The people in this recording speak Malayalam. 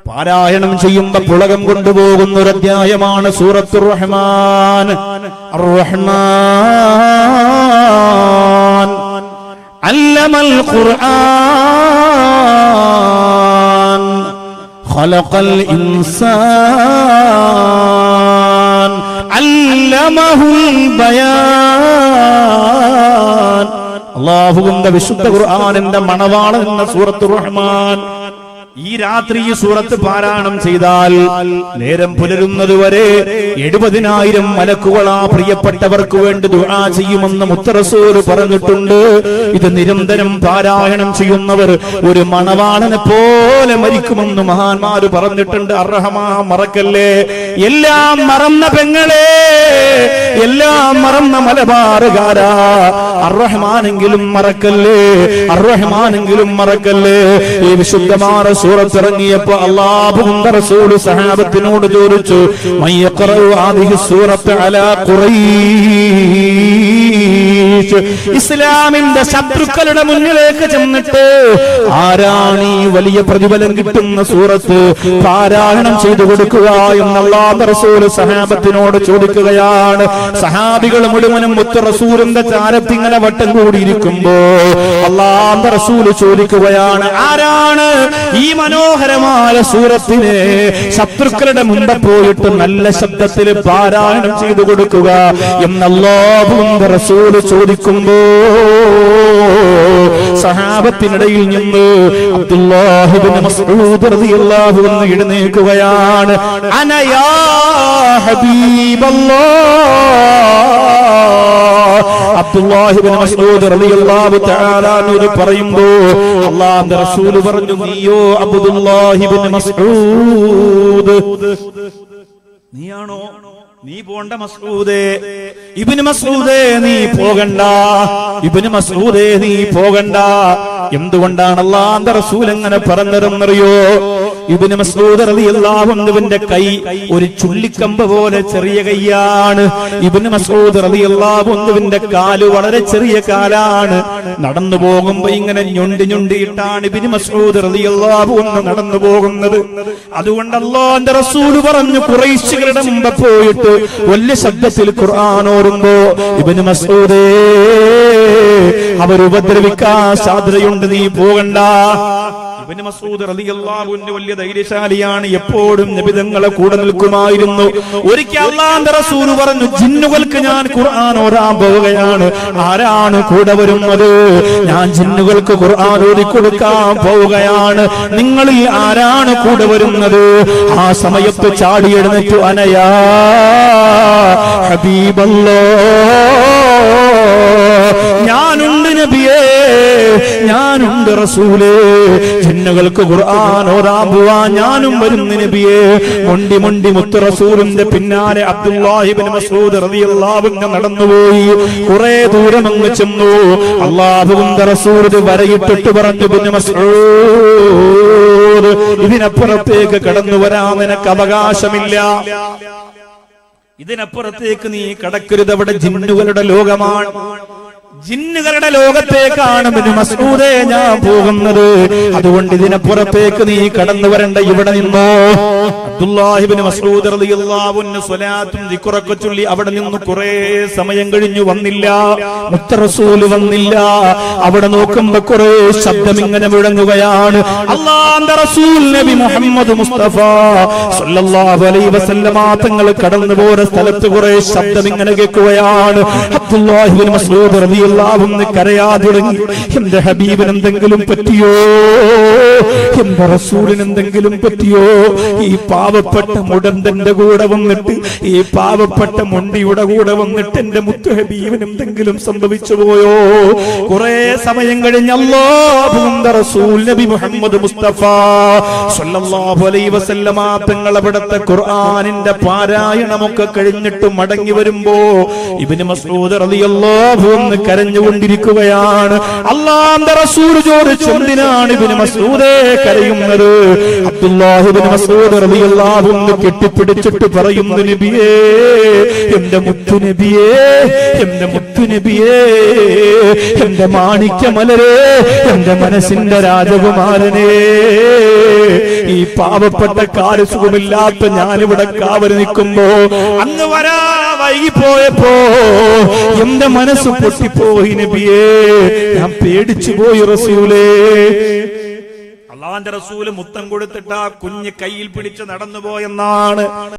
പാരായണം ചെയ്യുമ്പോൾ പുളകം കൊണ്ടുപോകുന്ന ഒരു അധ്യായമാണ് സൂറത്തുർ റഹ്മാൻ. അർ-റഹ്മാൻ അല്ലമൽ ഖുർആൻ ഖലഖൽ ഇൻസാൻ അല്ലമഹുൽ ബയാൻ. അല്ലാഹുവിന്റെ വിശുദ്ധ ഖുർആനിന്റെ മണവാളൻ എന്ന സൂറത്തുർ റഹ്മാൻ. ഈ രാത്രി ഈ സൂറത്ത് പാരായണം ചെയ്താൽ നേരം പുലരുന്നതുവരെ 70,000 മലക്കുകൾ ആ പ്രിയപ്പെട്ടവർക്ക് വേണ്ടി ദുആ ചെയ്യുമെന്ന് മുത്തറസൂൽ പറഞ്ഞിട്ടുണ്ട്. ഇത് നിരന്തരം പാരായണം ചെയ്യുന്നവർ ഒരു മണവാളനെ പോലെ മരിക്കുമെന്ന് മഹാന്മാര് പറഞ്ഞിട്ടുണ്ട്. അർറഹ്മാൻ മറക്കല്ലേ. എല്ലാം മറന്ന പെങ്ങളെ, എല്ലാം മറന്ന മലബാറുകാരാ, അർറഹ്മാനെങ്കിലും മറക്കല്ലേ, അർറഹ്മാനെങ്കിലും മറക്കല്ലേ. ഈ വിശുദ്ധമായ സൂറത്ത് ഇറങ്ങിയപ്പോ അല്ലാഹുവിന്റെ റസൂൽ സഹാബത്തിനോട് ചോദിച്ചു, മയ്യഖറഉ ഹാദിഹി സൂറത്ത് അലാ ഖുറൈശ്. ഇസ്ലാമിന്റെ ശത്രുക്കളുടെ മുന്നിലേക്ക് ചെന്നിട്ട് ആരാണ് ഈ വലിയ പ്രതിഫലം കിട്ടുന്ന സൂറത്ത് പാരായണം ചെയ്തു കൊടുക്കുക എന്ന് അല്ലാഹുവിന്റെ റസൂൽ സഹാബത്തിനോട് ചോദിക്കുകയാണ്. സഹാബികൾ മുഴുവനും മുത്ത് റസൂലിന്റെ ചാരത്തിങ്ങനെ വട്ടം കൂടിയിരിക്കുമ്പോ അല്ലാഹുവിന്റെ റസൂൽ ചോദിക്കുകയാണ്, ആരാണ് ഈ മനോഹരമായ സൂറത്തിനെ ശത്രുക്കളുടെ മുമ്പ് പോയിട്ട് നല്ല ശബ്ദത്തിൽ പാരായണം ചെയ്തു കൊടുക്കുക എന്ന് അല്ലാഹുവിന്റെ റസൂൽ ചോദിക്കുമ്പോ സഹാബത്തിനിടയിൽ നിന്ന് അബ്ദുല്ലാഹ് ഇബ്നു മസ്ഊദ് റളിയല്ലാഹു അൻഹു എഴുന്നേൽക്കുകയാണ്. അനാ യാ ഹബീബല്ലാഹ്. അബ്ദുല്ലാഹ് ഇബ്നു മസ്ഊദ് റളിയല്ലാഹു തആല അൻഹു പറയുമ്പോൾ അല്ലാഹുവിന്റെ റസൂൽ പറഞ്ഞു, നീയോ അബ്ദുല്ലാഹ് ഇബ്നു മസ്ഊദ്, നീയാണോ? നീ പോണ്ട മസ്ഊദേ, ഇബ്നു മസ്ഊദേ നീ പോകണ്ട, ഇബ്നു മസ്ഊദേ നീ പോകണ്ട. എന്തുകൊണ്ടാണ് അല്ലാഹുവിന്റെ റസൂൽ അങ്ങനെ പറഞ്ഞതെന്നറിയോ? ഇബ്നു മസ്ഊദ് റളിയല്ലാഹു അൻഹുവിന്റെ കൈ ഒരു ചുള്ളിക്കമ്പ് പോലെ ചെറിയ കൈയാണ്. ഇബ്നു മസ്ഊദ് റളിയല്ലാഹു അൻഹുവിന്റെ കാല് വളരെ ചെറിയ കാലാണ്. നടന്നു പോകുമ്പോ ഇങ്ങനെ ഞൊണ്ടിയിട്ടാണ് ഇബ്നു മസ്ഊദ് റളിയല്ലാഹു അൻഹു നടന്നു പോകുന്നത്. അതുകൊണ്ട് അല്ലാഹുവിന്റെ റസൂൽ പറഞ്ഞു, ഖുറൈശികളുടെ മുമ്പ് പോയിട്ട് വലിയ ശബ്ദത്തിൽ ഖുർആൻ ഓതുമ്പോ ഇബ്നു മസ്ഊദേ അവർ ഉപദ്രവിക്കാൻ സാധ്യതയുണ്ട്, നീ പോകണ്ട. ഇബ്നു മസ്ഊദ് റളിയല്ലാഹു അൻഹു വലിയ ധൈര്യശാലിയാണ്, എപ്പോഴും നബി തങ്ങളെ കൂടെ നിൽക്കുമായിരുന്നു. ഒരിക്കൽ അല്ലാഹുവിന്റെ റസൂൽ പറഞ്ഞു, ജിന്നുകൾക്ക് ഞാൻ ഖുർആൻ ഓതാൻ പോവുകയാണ്, ആരാണ് കൂടെ വരുന്നത്? ഞാൻ ജിന്നുകൾക്ക് ഖുർആൻ ഓതി കൊടുക്കാൻ പോവുകയാണ്, നിങ്ങളിൽ ആരാണ് കൂടെ വരുന്നത്? ആ സമയത്ത് ചാടി എഴുന്നേറ്റു, അനയാ ഹബീബല്ലാഹ്, ഞാനുണ്ട് നബിയേ, ഞാനുണ്ട് റസൂലേ, ജിന്നുകൾക്ക് ഖുർആൻ ഓതാൻ പോവാൻ ഞാനും വരുന്നു നബിയേ. മൊണ്ടി മുത്ത് റസൂലിന്റെ പിന്നാലെ അബ്ദുല്ലാഹി ഇബ്നു മസ്ഊദ് റളിയല്ലാഹു അൻഹു നടന്നുപോയി. കുറെ ദൂരം അങ്ങ് ചെന്നു. അല്ലാഹുവിന്റെ റസൂൽ വരയിട്ടിട്ട് പറഞ്ഞു, ഇബ്നു മസ്ഊദ്, ഇതിനപ്പുറത്തേക്ക് കടന്നു വരാൻ നിനക്ക് അവകാശമില്ല, ഇതിനപ്പുറത്തേക്ക് നീ കടക്കരുത്, അവിടെ ജിന്നുകളുടെ ലോകമാണ്, ജിന്നുകളുടെ ലോകത്തേക്കാണ് ഇബ്നു മസ്ഊദേ ഞാൻ പോകുന്നത്, അതുകൊണ്ട് ഇതിനപ്പുറത്തേക്ക് നീ കടന്നു വരണ്ട, ഇവിടെ നിന്നോ. അബ്ദുല്ലാഹി ഇബ്നു മസ്ഊദ് റളിയല്ലാഹു അൻഹു സ്വലാത്തും ദിക്റൊക്കെ ചൊല്ലി അവിടെ നിന്ന് കുറെ സമയം കഴിഞ്ഞു, വന്നില്ല, മുത്ത് റസൂൽ വന്നില്ല. അവിടെ നോക്കുമ്പോ കുറെ ശബ്ദം ഇങ്ങനെ മുഴങ്ങുകയാണ്. അല്ലാഹുവിന്റെ റസൂൽ നബി മുഹമ്മദ് മുസ്തഫ സല്ലല്ലാഹു അലൈഹി വസല്ലമ തങ്ങൾ കടന്നു പോയ സ്ഥലത്ത് കുറെ ശബ്ദം ഇങ്ങനെ കേൾക്കുകയാണ്. അബ്ദുല്ലാഹി ഇബ്നു മസ്ഊദ് റളിയല്ലാഹു അൻഹു കരയാൻ തുടങ്ങി. എന്റെ ഹബീബിന് എന്തെങ്കിലും പറ്റിയോ? എന്റെ റസൂലിന് എന്തെങ്കിലും പറ്റിയോ? ഈ പാവപ്പെട്ട മുടന്തന്റെ കൂടെ വന്നിട്ട്, ഈ പാവപ്പെട്ട മൊണ്ടിയുടെ കൂടെ വന്നിട്ട് എന്റെ മുത്തു ഹബീബിന് എന്തെങ്കിലും സംഭവിച്ചു പോയോ? കുറെ സമയം കഴിഞ്ഞ് അല്ലാഹുവിന്റെ റസൂൽ നബി മുഹമ്മദ് മുസ്തഫ സല്ലല്ലാഹു അലൈഹി വസല്ലമ തങ്ങൾ അവിടുത്തെ ഖുർആനിന്റെ പാരായണമൊക്കെ കഴിഞ്ഞിട്ട് മടങ്ങി വരുമ്പോ ഇബ്നു മസ്ഊദ് റളിയല്ലാഹു അൻഹു കരഞ്ഞുകൊണ്ടിരിക്കുകയാണ്. അല്ലാഹുവിന്റെ റസൂൽ ചോദിച്ചു, എന്തിനാണ് ഇബ്നു മസ്ഊദേ കരയുന്നത്? അബ്ദുല്ലാഹ് ഇബ്നു മസ്ഊദ് റളിയല്ലാഹു അൻഹു കെട്ടിപ്പിടിച്ചിട്ട് പറയുന്നു, നബിയേ, എന്റെ മുത്തു നബിയേ, എന്റെ മുത്തു നബിയേ, എന്റെ മാണിക്യമലരേ, എന്റെ മനസ്സിന്റെ രാജകുമാരനേ, ഈ പാവപ്പെട്ട കാര്യസുഖമില്ലാത്ത ഞാനിവിടെ കാവൽ നിൽക്കുമ്പോ അങ്ങ് വരാ വൈകിപ്പോയപ്പോ എന്റെ മനസ്സ് പൊട്ടിപ്പോയി നബിയേ, ഞാൻ പേടിച്ചു പോയി റസൂലേ. അല്ലാഹുവിന്റെ റസൂല് മുത്തം കൊടുത്തിട്ട് ആ കുഞ്ഞ് കയ്യിൽ പിടിച്ച് നടന്നുപോയെന്നാണ്.